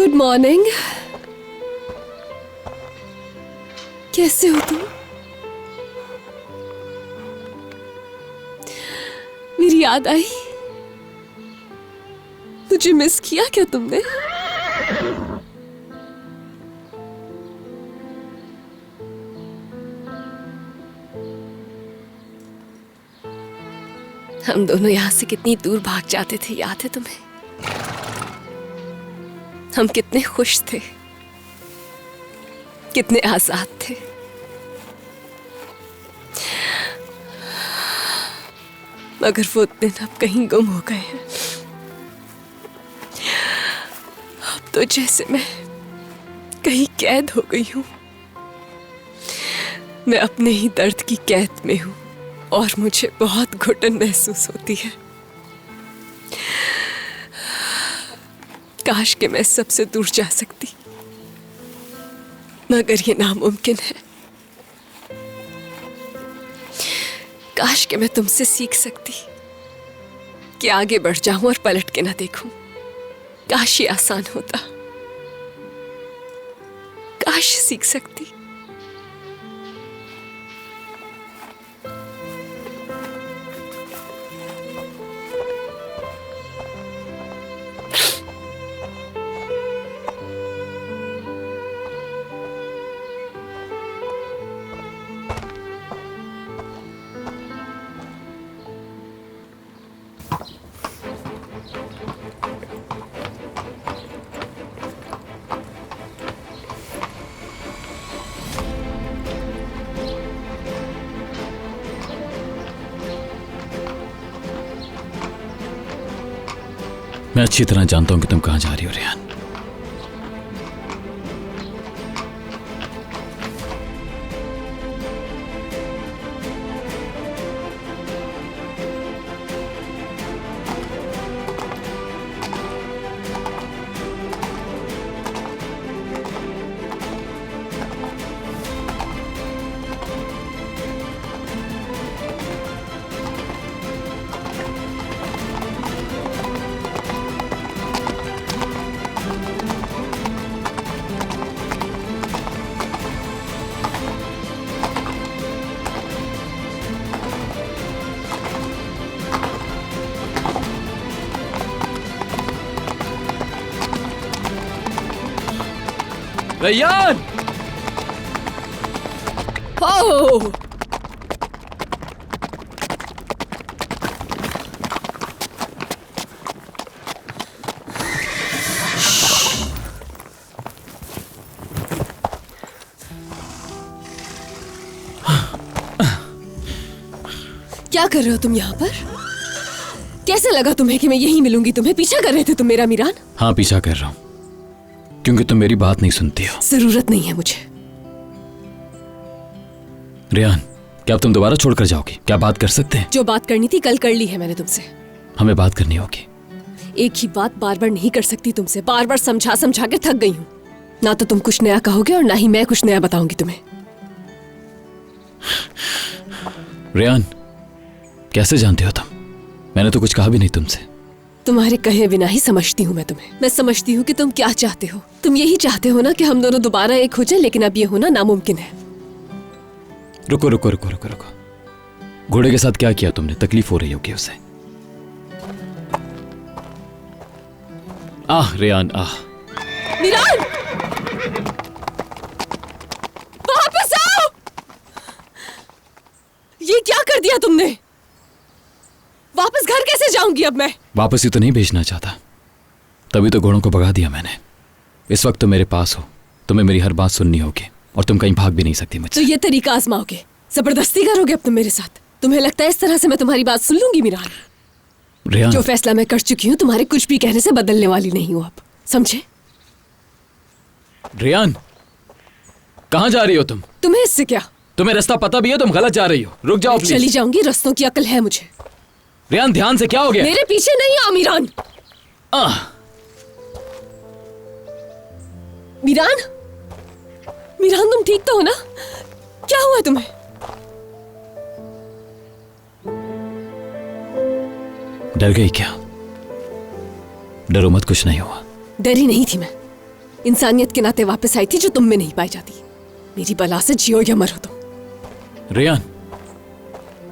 Good morning. कैसे हो तुम? मेरी याद आई? मुझे मिस किया क्या तुमने? हम दोनों यहां से कितनी दूर भाग जाते थे, याद है तुम्हें? हम कितने खुश थे, कितने आजाद थे। मगर वो दिन अब कहीं गुम हो गए हैं। अब तो जैसे मैं कहीं कैद हो गई हूं। मैं अपने ही दर्द की कैद में हूं और मुझे बहुत घुटन महसूस होती है। काश कि मैं सबसे दूर जा सकती, मगर ये नामुमकिन है। काश कि मैं तुमसे सीख सकती कि आगे बढ़ जाऊं और पलट के ना देखूं। काश ये आसान होता। काश सीख सकती। मैं अच्छी तरह जानता हूं कि तुम कहां जा रही हो रेहान। रेयान! ओह! क्या कर रहे हो तुम यहाँ पर? कैसे लगा तुम्हें कि मैं यहीं मिलूंगी तुम्हें? पीछा कर रहे थे तुम मेरा मीरान? हाँ, पीछा कर रहा हूं क्योंकि तुम मेरी बात नहीं सुनती हो। जरूरत नहीं है मुझे। रेहान, क्या अब तुम दोबारा छोड़कर जाओगी? क्या बात कर सकते हैं? जो बात करनी थी कल कर ली है मैंने तुमसे। हमें बात करनी होगी। एक ही बात बार बार नहीं कर सकती तुमसे। बार बार समझा समझा के थक गई हूँ। ना तो तुम कुछ नया कहोगे और ना ही मैं कुछ नया बताऊंगी तुम्हें। रेहान, कैसे जानते हो तुम? मैंने तो कुछ कहा भी नहीं तुमसे। तुम्हारे कहे बिना ही समझती हूँ मैं तुम्हें। मैं समझती हूँ कि तुम क्या चाहते हो। तुम यही चाहते हो ना कि हम दोनों दोबारा एक हो जाए, लेकिन अब ये होना नामुमकिन है। रुको रुको रुको रुको रुको। घोड़े के साथ क्या किया तुमने? तकलीफ हो रही होगी उसे। आह रेहान, आह। मीरान! वापस आओ! ये क्या कर दिया तुमने? वापस घर कैसे जाऊंगी अब मैं? वापस ही तो नहीं भेजना चाहता, तभी तो घोड़ों को भगा दिया मैंने। इस वक्त तुम मेरे पास हो, तुम्हें मेरी हर बात सुननी होगी और तुम कहीं भाग भी नहीं सकती मुझसे। तो ये तरीका आजमाओगे? जबरदस्ती करोगे अब तुम मेरे साथ? तुम्हें लगता है इस तरह से मैं तुम्हारी बात सुन लूंगी मीरान? रेहान, जो फैसला मैं कर चुकी हूँ तुम्हारे कुछ भी कहने से बदलने वाली नहीं हूँ अब, समझे? रेहान, कहां जा रही हो तुम? तुम्हें इससे क्या? तुम्हें रास्ता पता भी है, तुम गलत जा रही हो। रुक जाओ प्लीज। चली जाऊंगी, रास्तों की अकल है मुझे। रेहान, ध्यान से, क्या हो गया? मेरे पीछे नहीं आओ मीरान। मीरान, मीरान तुम ठीक तो हो ना? क्या हुआ तुम्हें? डर गई क्या? डरो मत, कुछ नहीं हुआ। डरी नहीं थी मैं। इंसानियत के नाते वापस आई थी जो तुम में नहीं पाई जाती। मेरी बला से जियो या मरो तुम। रेयान,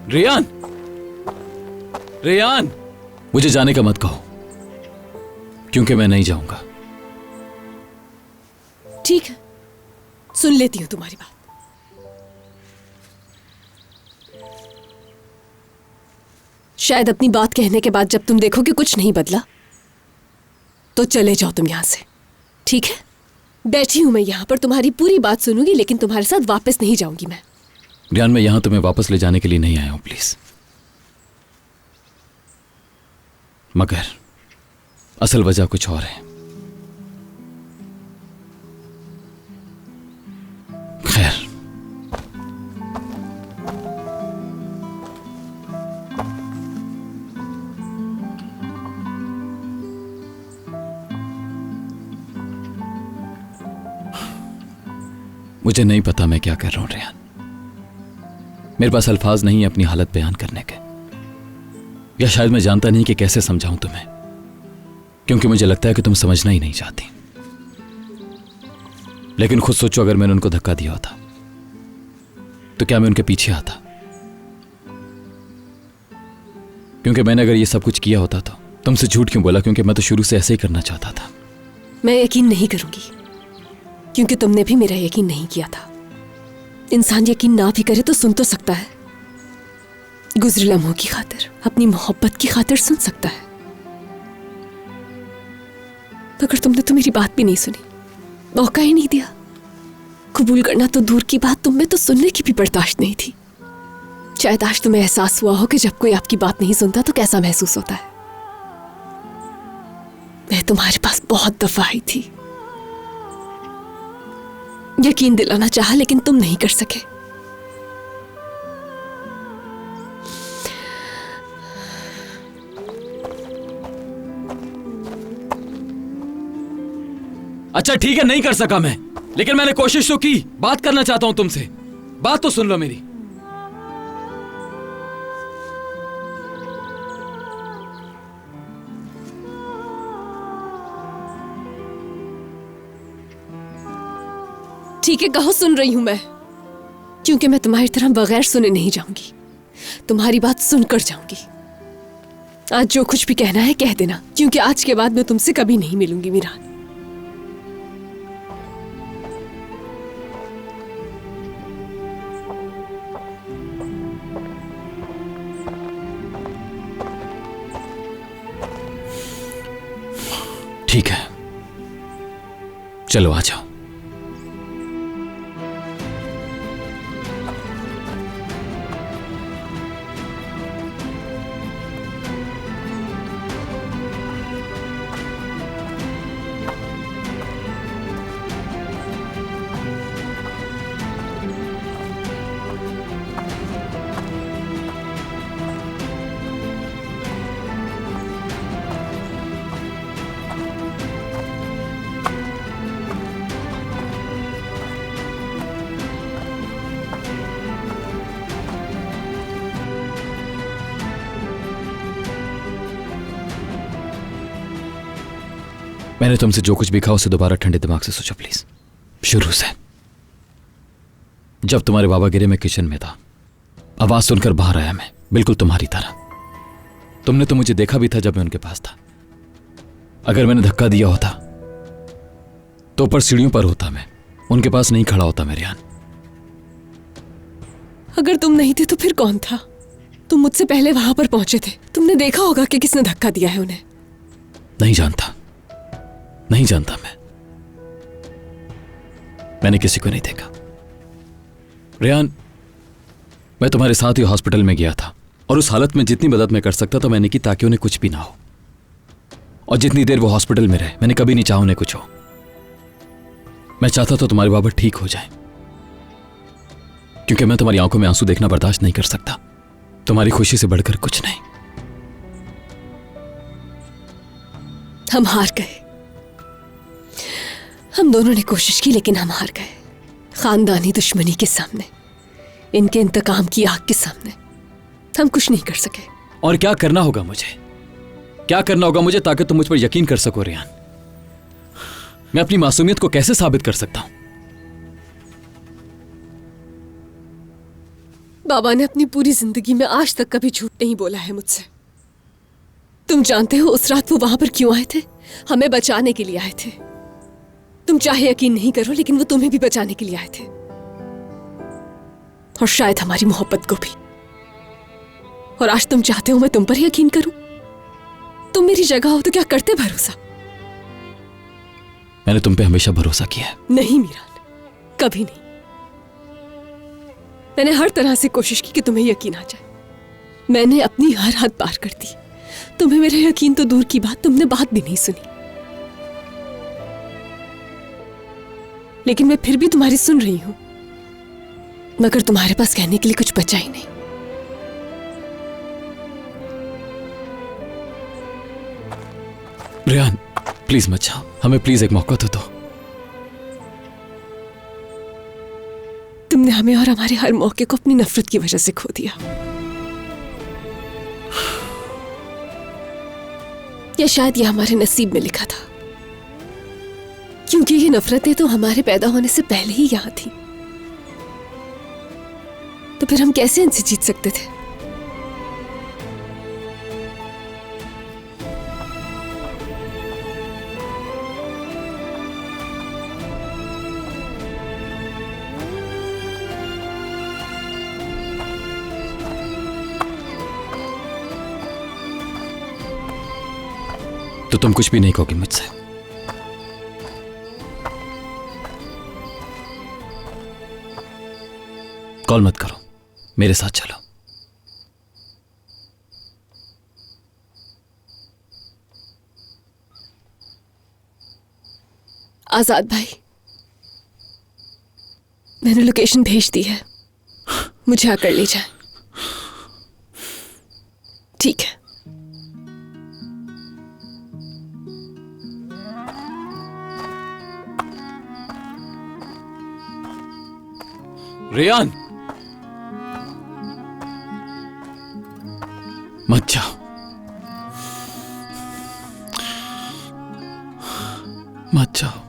रेयान, रेयान, मुझे जाने का मत कहो, क्योंकि मैं नहीं जाऊंगा। ठीक है, सुन लेती हूं तुम्हारी बात। शायद अपनी बात कहने के बाद जब तुम देखो कि कुछ नहीं बदला तो चले जाओ तुम यहां से, ठीक है? बैठी हूं मैं यहां पर, तुम्हारी पूरी बात सुनूंगी, लेकिन तुम्हारे साथ वापस नहीं जाऊंगी मैं। रेयान, मैं यहां तुम्हें वापस ले जाने के लिए नहीं आया हूं, प्लीज। मगर असल वजह कुछ और है। खैर, मुझे नहीं पता मैं क्या कर रहा हूं रेयान। मेरे पास अल्फाज नहीं है अपनी हालत बयान करने के, या शायद मैं जानता नहीं कि कैसे समझाऊं तुम्हें, क्योंकि मुझे लगता है कि तुम समझना ही नहीं चाहती। लेकिन खुद सोचो, अगर मैंने उनको धक्का दिया होता तो क्या मैं उनके पीछे आता? क्योंकि मैंने अगर ये सब कुछ किया होता तो तुमसे झूठ क्यों बोला? क्योंकि मैं तो शुरू से ऐसे ही करना चाहता था। मैं यकीन नहीं करूंगी, क्योंकि तुमने भी मेरा यकीन नहीं किया था। इंसान यकीन ना भी करे तो सुन तो सकता है, गुज़रे लम्हों की खातिर, अपनी मोहब्बत की खातिर सुन सकता है। मगर तुमने तो मेरी बात भी नहीं सुनी, मौका ही नहीं दिया। कबूल करना तो दूर की बात, तुम में तो सुनने की भी बर्दाश्त नहीं थी। शायद आज तुम्हें एहसास हुआ हो कि जब कोई आपकी बात नहीं सुनता तो कैसा महसूस होता है। मैं तुम्हारे पास बहुत दफा आई थी, यकीन दिलाना चाहा, लेकिन तुम नहीं कर सके। अच्छा ठीक है, नहीं कर सका मैं, लेकिन मैंने कोशिश तो की। बात करना चाहता हूं तुमसे, बात तो सुन लो मेरी। ठीक है, कहो, सुन रही हूं मैं, क्योंकि मैं तुम्हारी तरह बगैर सुने नहीं जाऊंगी। तुम्हारी बात सुनकर जाऊंगी। आज जो कुछ भी कहना है कह देना, क्योंकि आज के बाद मैं तुमसे कभी नहीं मिलूंगी मीरान। ठीक है, चलो आ जाओ। मैंने तुमसे जो कुछ भी कहा उसे दोबारा ठंडे दिमाग से सोचो प्लीज, शुरू से। जब तुम्हारे बाबा गिरे, मैं किचन में था, आवाज सुनकर बाहर आया मैं, बिल्कुल तुम्हारी तरह। तुमने तो मुझे देखा भी था जब मैं उनके पास था। अगर मैंने धक्का दिया होता तो ऊपर सीढ़ियों पर होता, मैं उनके पास नहीं खड़ा होता मेरे यहाँ। अगर तुम नहीं थे तो फिर कौन था? तुम मुझसे पहले वहां पर पहुंचे थे, तुमने देखा होगा कि किसने धक्का दिया है उन्हें। नहीं जानता, नहीं जानता मैंने किसी को नहीं देखा। रेयान, मैं तुम्हारे साथ ही हॉस्पिटल में गया था, और उस हालत में जितनी मदद मैं कर सकता था मैंने की, ताकि उन्हें कुछ भी ना हो। और जितनी देर वो हॉस्पिटल में रहे, मैंने कभी नहीं चाहा उन्हें कुछ हो। मैं चाहता था तुम्हारे बाबा ठीक हो जाए, क्योंकि मैं तुम्हारी आंखों में आंसू देखना बर्दाश्त नहीं कर सकता। तुम्हारी खुशी से बढ़कर कुछ नहीं। हम हार गए। हम दोनों ने कोशिश की, लेकिन हम हार गए। खानदानी दुश्मनी के सामने, इनके इंतकाम की आग के सामने हम कुछ नहीं कर सके। और क्या करना होगा मुझे, क्या करना होगा मुझे ताकि तुम मुझ पर यकीन कर सको रेयान? मैं अपनी मासूमियत को कैसे साबित कर सकता हूं? बाबा ने अपनी पूरी जिंदगी में आज तक कभी झूठ नहीं बोला है मुझसे। तुम जानते हो उस रात वो वहां पर क्यों आए थे? हमें बचाने के लिए आए थे। तुम चाहे यकीन नहीं करो, लेकिन वो तुम्हें भी बचाने के लिए आए थे, और शायद हमारी मोहब्बत को भी। और आज तुम चाहते हो मैं तुम पर यकीन करूं? तुम मेरी जगह हो तो क्या करते भरोसा? मैंने तुम पे हमेशा भरोसा किया है। नहीं मीरान, कभी नहीं। मैंने हर तरह से कोशिश की कि तुम्हें यकीन आ जाए। मैंने अपनी हर हद पार कर दी। तुम्हें मेरा यकीन तो दूर की बात, तुमने बात भी नहीं सुनी। लेकिन मैं फिर भी तुम्हारी सुन रही हूं, मगर तुम्हारे पास कहने के लिए कुछ बचा ही नहीं। रेहान, प्लीज मत जाओ, हमें प्लीज एक मौका तो दो। तुमने हमें और हमारे हर मौके को अपनी नफरत की वजह से खो दिया। या शायद ये हमारे नसीब में लिखा था, क्योंकि ये नफरतें तो हमारे पैदा होने से पहले ही यहां थी। तो फिर हम कैसे इनसे जीत सकते थे? तो तुम कुछ भी नहीं कहोगे मुझसे? कॉल मत करो, मेरे साथ चलो। आजाद भाई, मैंने लोकेशन भेज दी है, मुझे आकर ले जाए। ठीक है। रेहान, मत जाओ, मत जाओ।